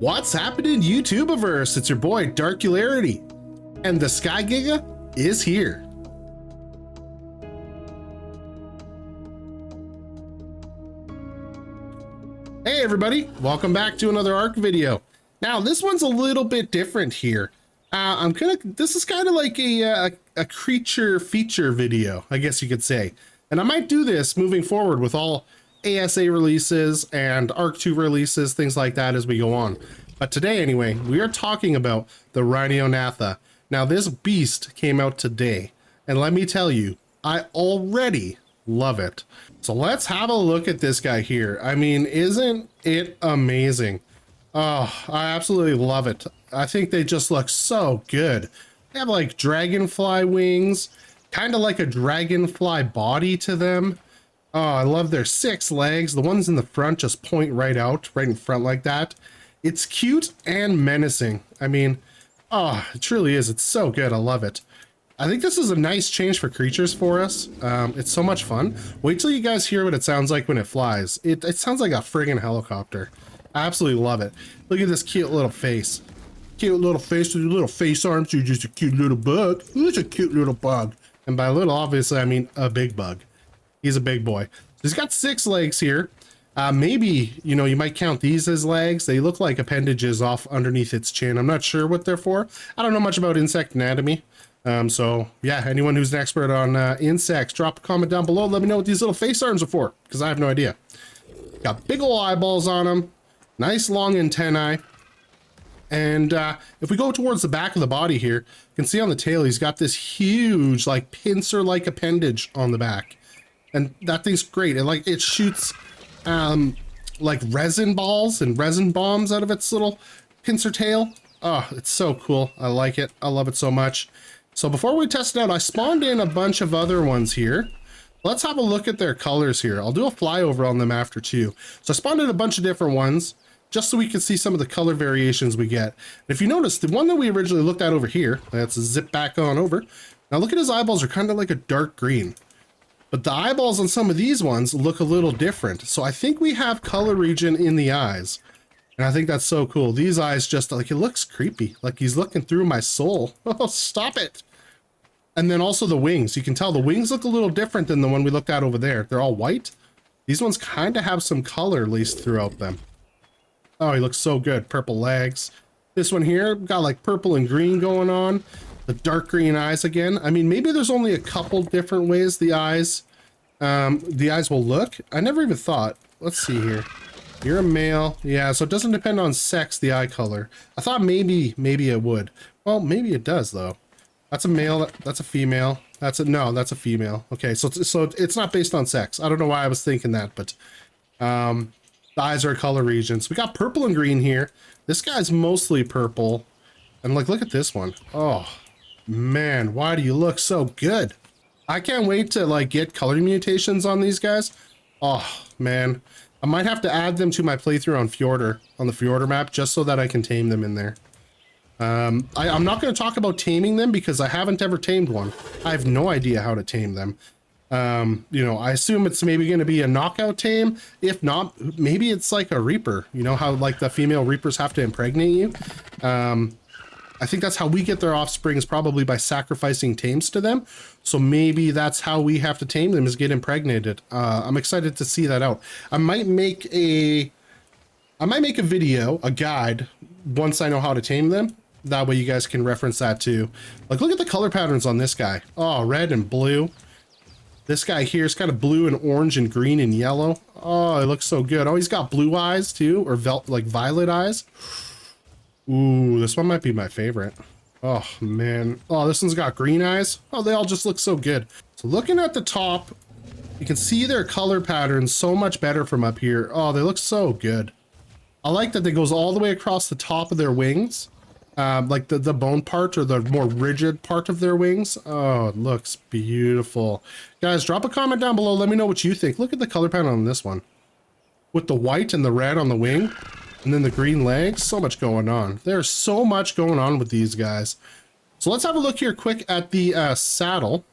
What's happening, YouTubeverse? It's your boy Darkularity, and the Sky Giga is here. Hey everybody, welcome back to another Ark video. Now this one's a little bit different here. This is kind of like a creature feature video, I guess you could say. And I might do this moving forward with all ASA releases and Ark 2 releases, things like that as we go on. But today anyway, we are talking about the Rhyniognatha. Now this beast came out today, and let me tell you, I already love it. So let's have a look at this guy here. I mean, isn't it amazing? Oh, I absolutely love it. I think they just look so good. They have like dragonfly wings, kind of like a dragonfly body to them. Oh, I love their 6 legs. The ones in the front just point right out, right in front like that. It's cute and menacing. I mean, oh, it truly is. It's so good. I love it. I think this is a nice change for creatures for us. It's so much fun. Wait till you guys hear what it sounds like when it flies. It sounds like a friggin' helicopter. I absolutely love it. Look at this cute little face. Cute little face with your little face arms. You're just a cute little bug. Who's a cute little bug? And by little, obviously, I mean a big bug. He's a big boy. So he's got 6 legs here. Maybe, you know, you might count these as legs. They look like appendages off underneath its chin. I'm not sure what they're for. I don't know much about insect anatomy. So yeah, anyone who's an expert on insects, drop a comment down below. Let me know what these little face arms are for, because I have no idea. Got big ol' eyeballs on them. Nice long antennae. And if we go towards the back of the body here, you can see on the tail, he's got this huge, like, pincer-like appendage on the back. And that thing's great. It shoots like resin balls and resin bombs out of its little pincer tail. Oh, it's so cool. I like it. I love it so much. So before we test it out, I spawned in a bunch of other ones here. Let's have a look at their colors here. I'll do a flyover on them after too. So I spawned in a bunch of different ones just so we can see some of the color variations we get. And if you notice, the one that we originally looked at over here, let's zip back on over. Now look at his eyeballs, are kind of like a dark green. But the eyeballs on some of these ones look a little different. So I think we have color region in the eyes. And I think that's so cool. These eyes just, like, it looks creepy. Like he's looking through my soul. Oh, stop it. And then also the wings. You can tell the wings look a little different than the one we looked at over there. They're all white. These ones kind of have some color laced throughout them. Oh, he looks so good. Purple legs. This one here got like purple and green going on. The dark green eyes again. I mean, maybe there's only a couple different ways the eyes will look. I never even thought. Let's see here. You're a male. Yeah, so it doesn't depend on sex, the eye color. I thought maybe it would. Well, maybe it does though. That's a male. That's a female. That's a female. Okay, so it's not based on sex. I don't know why I was thinking that, but the eyes are color regions. We got purple and green here. This guy's mostly purple. And like, look at this one. Oh, man, why do you look so good? I can't wait to like get color mutations on these guys. Oh man, I might have to add them to my playthrough on Fjordur, on the Fjordur map, just so that I can tame them in there. I'm not going to talk about taming them because I haven't ever tamed one. I have no idea how to tame them. You know, I assume it's maybe going to be a knockout tame. If not, maybe it's like a reaper. You know how like the female reapers have to impregnate you. I think that's how we get their offspring, is probably by sacrificing tames to them. So maybe that's how we have to tame them, is get impregnated. I'm excited to see that out. I might make a video, a guide, once I know how to tame them. That way you guys can reference that too. Like, look at the color patterns on this guy. Oh, red and blue. This guy here is kind of blue and orange and green and yellow. Oh, it looks so good. Oh, he's got blue eyes too, or like violet eyes. Ooh, this one might be my favorite. Oh, man. Oh, this one's got green eyes. Oh, they all just look so good. So looking at the top, you can see their color patterns so much better from up here. Oh, they look so good. I like that they goes all the way across the top of their wings. Like the bone part, or the more rigid part of their wings. Oh, it looks beautiful. Guys, drop a comment down below. Let me know what you think. Look at the color pattern on this one. With the white and the red on the wing. And then the green legs, so much going on. There's so much going on with these guys. So let's have a look here quick at the saddle.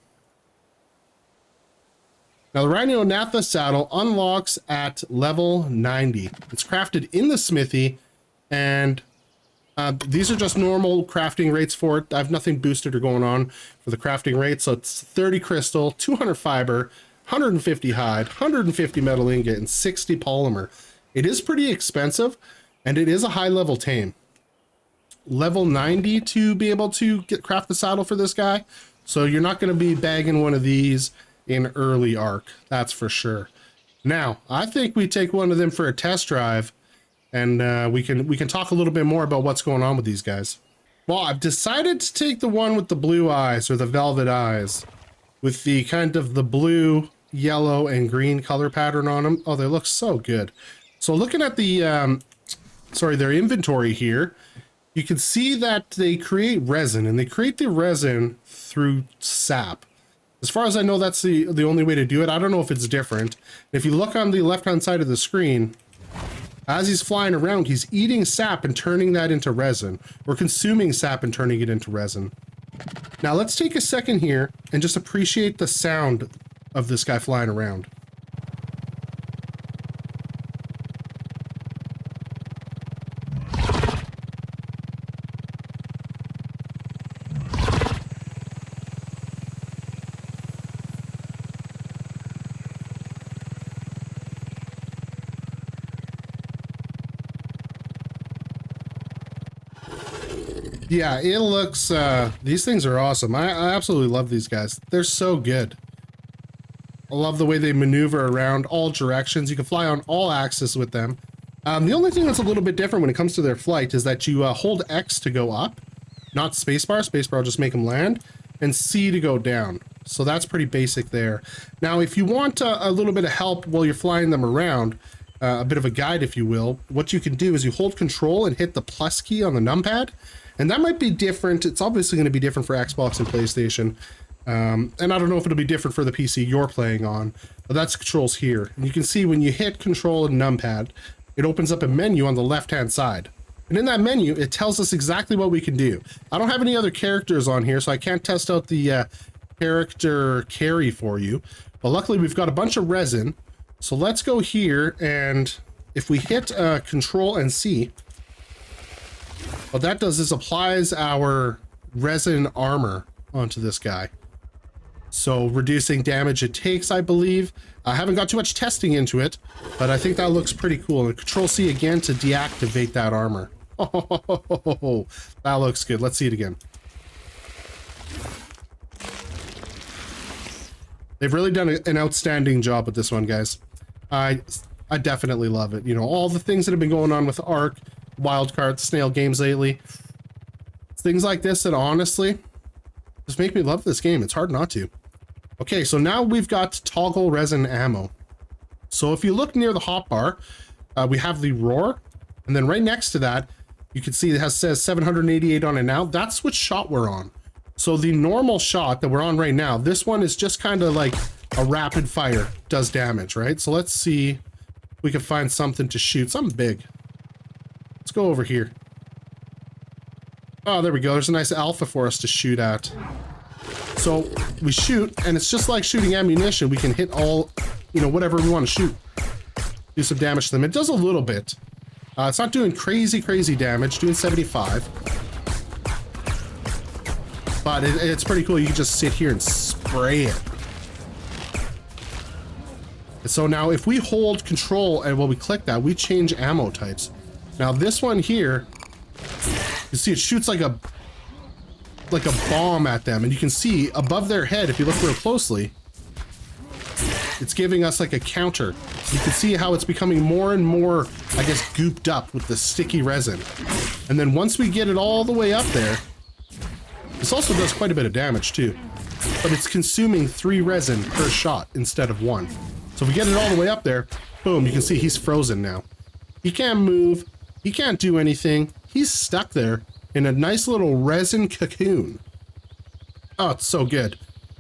Now the Rhyniognatha saddle unlocks at level 90. It's crafted in the smithy And these are just normal crafting rates for it. I have nothing boosted or going on for the crafting rate. So it's 30 crystal, 200 fiber, 150 hide, 150 metal ingot, and 60 polymer. It is pretty expensive, and it is a high level tame. Level 90 to be able to craft the saddle for this guy. So you're not going to be bagging one of these in early arc, that's for sure. Now, I think we take one of them for a test drive, and we can talk a little bit more about what's going on with these guys. Well, I've decided to take the one with the blue eyes, or the velvet eyes, with the kind of the blue, yellow, and green color pattern on them. Oh, they look so good. So looking at the, their inventory here, you can see that they create resin, and they create the resin through sap. As far as I know, that's the only way to do it. I don't know if it's different. If you look on the left-hand side of the screen, as he's flying around, he's eating sap and turning that into resin, or consuming sap and turning it into resin. Now let's take a second here and just appreciate the sound of this guy flying around. Yeah, it looks, these things are awesome. I absolutely love these guys. They're so good. I love the way they maneuver around all directions. You can fly on all axes with them. The only thing that's a little bit different when it comes to their flight is that you hold X to go up, not spacebar. Spacebar will just make them land, and C to go down. So that's pretty basic there. Now, if you want a little bit of help while you're flying them around, a bit of a guide, if you will, what you can do is you hold control and hit the plus key on the numpad. And that might be different. It's obviously going to be different for Xbox and PlayStation. And I don't know if it'll be different for the PC you're playing on, but that's controls here. And you can see when you hit control and numpad, it opens up a menu on the left-hand side. And in that menu, it tells us exactly what we can do. I don't have any other characters on here, so I can't test out the character carry for you. But luckily, we've got a bunch of resin. So let's go here, and if we hit control and C, what that does is applies our resin armor onto this guy. So reducing damage it takes, I believe. I haven't got too much testing into it, but I think that looks pretty cool. And Control C again to deactivate that armor. Oh, that looks good. Let's see it again. They've really done an outstanding job with this one, guys. I definitely love it. You know, all the things that have been going on with Ark, Wildcard, Snail games lately. Things like this that honestly just make me love this game. It's hard not to. Okay, so now we've got toggle resin ammo. So if you look near the hotbar, we have the roar, and then right next to that, you can see it says 788 on it now. That's what shot we're on. So the normal shot that we're on right now, this one is just kind of like a rapid fire, does damage, right? So let's see if we can find something to shoot, something big. Let's go over here. Oh, there we go. There's a nice alpha for us to shoot at. So we shoot, and it's just like shooting ammunition. We can hit all, you know, whatever we want to shoot. Do some damage to them. It does a little bit. It's not doing crazy damage, doing 75. But it's pretty cool. You can just sit here and spray it. And so now if we hold control and when we click that, we change ammo types. Now this one here, you see it shoots like a bomb at them, and you can see above their head, if you look real closely, it's giving us like a counter. You can see how it's becoming more and more, I guess, gooped up with the sticky resin. And then once we get it all the way up there, this also does quite a bit of damage too, but it's consuming 3 resin per shot instead of 1. So if we get it all the way up there, boom, you can see he's frozen now. He can't move, he can't do anything. He's stuck there in a nice little resin cocoon. Oh, it's so good.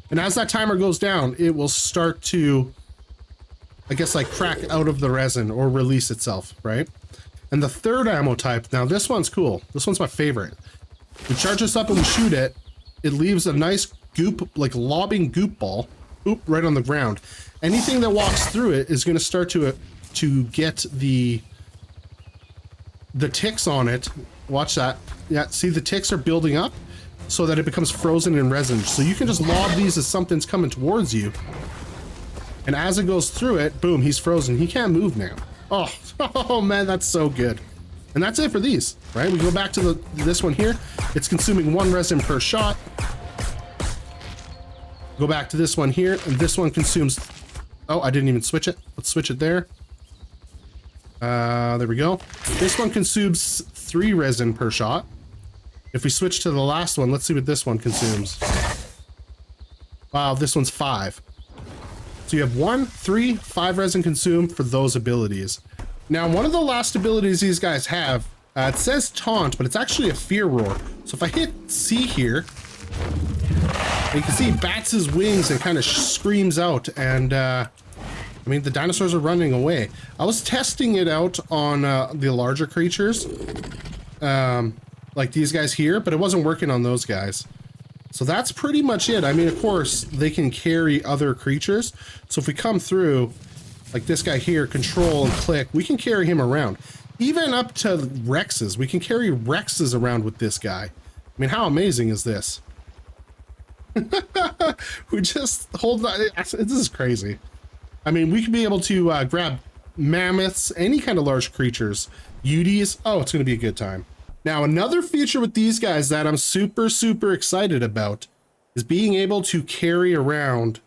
And as that timer goes down, it will start to, I guess, like crack out of the resin or release itself, right? And the third ammo type, now this one's cool. This one's my favorite. We charge this up and we shoot it. It leaves a nice goop, like lobbing goop ball, oop, right on the ground. Anything that walks through it is going to start to get the the ticks on it, watch that. Yeah, see the ticks are building up so that it becomes frozen in resin. So you can just lob these as something's coming towards you. And as it goes through it, boom, he's frozen. He can't move now. Oh, oh man, that's so good. And that's it for these, right? We go back to this one here. It's consuming 1 resin per shot. Go back to this one here, and this one consumes... Oh, I didn't even switch it. Let's switch it there. There we go. This one consumes 3 resin per shot. If we switch to the last one, let's see what this one consumes. Wow, this one's 5. So you have 1, 3, 5 resin consumed for those abilities. Now, one of the last abilities these guys have, it says taunt, but it's actually a fear roar. So if I hit C here, you can see he bats his wings and kind of screams out, and I mean, the dinosaurs are running away. I was testing it out on the larger creatures, like these guys here, but it wasn't working on those guys. So that's pretty much it. I mean, of course, they can carry other creatures. So if we come through, like this guy here, control and click, we can carry him around. Even up to Rexes. We can carry Rexes around with this guy. I mean, how amazing is this? We just hold on. This is crazy. I mean, we could be able to grab mammoths, any kind of large creatures, Uties. Oh, it's going to be a good time. Now, another feature with these guys that I'm super, super excited about is being able to carry around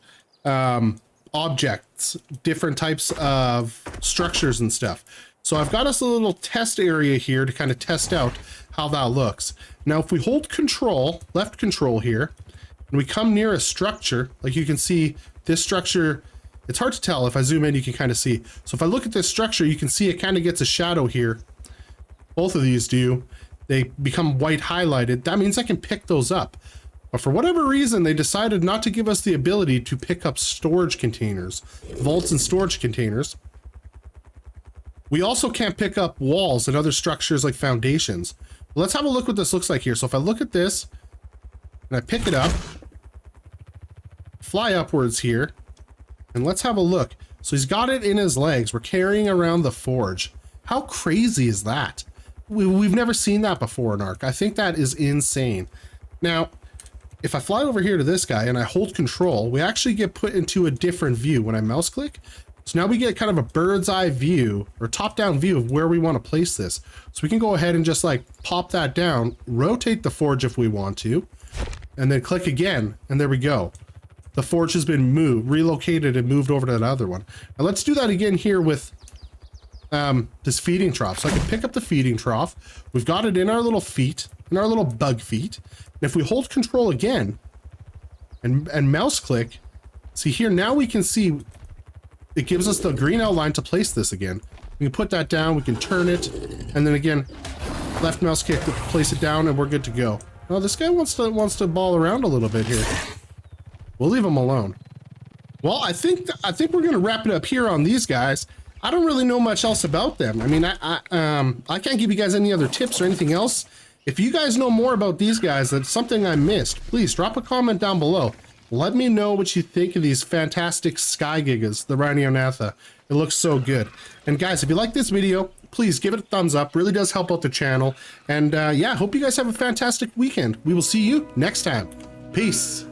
objects, different types of structures and stuff. So I've got us a little test area here to kind of test out how that looks. Now, if we hold control, left control here, and we come near a structure, like you can see this structure, it's hard to tell. If I zoom in, you can kind of see. So if I look at this structure, you can see it kind of gets a shadow here. Both of these do. They become white highlighted. That means I can pick those up. But for whatever reason, they decided not to give us the ability to pick up storage containers, vaults and storage containers. We also can't pick up walls and other structures like foundations. Let's have a look what this looks like here. So if I look at this and I pick it up, fly upwards here, and let's have a look. So he's got it in his legs. We're carrying around the forge. How crazy is that? We've never seen that before in Ark. I think that is insane. Now, if I fly over here to this guy and I hold control, we actually get put into a different view when I mouse click. So now we get kind of a bird's eye view or top-down view of where we want to place this. So we can go ahead and just like pop that down, rotate the forge if we want to, and then click again, and there we go. The forge has been moved, relocated, and moved over to that other one. Now let's do that again here with this feeding trough. So I can pick up the feeding trough. We've got it in our little feet, in our little bug feet. And if we hold control again and mouse click, see here, now we can see it gives us the green outline to place this again. We can put that down, we can turn it, and then again, left mouse click to place it down, and we're good to go. Oh, this guy wants to ball around a little bit here. We'll leave him alone. Well, I think we're gonna wrap it up here on these guys. I don't really know much else about them. I mean, I can't give you guys any other tips or anything else. If you guys know more about these guys, that's something I missed, please drop a comment down below. Let me know what you think of these fantastic sky gigas, the Rhyniognatha. It looks so good. And guys, if you like this video, please give it a thumbs up. Really does help out the channel. And yeah, hope you guys have a fantastic weekend. We will see you next time. Peace.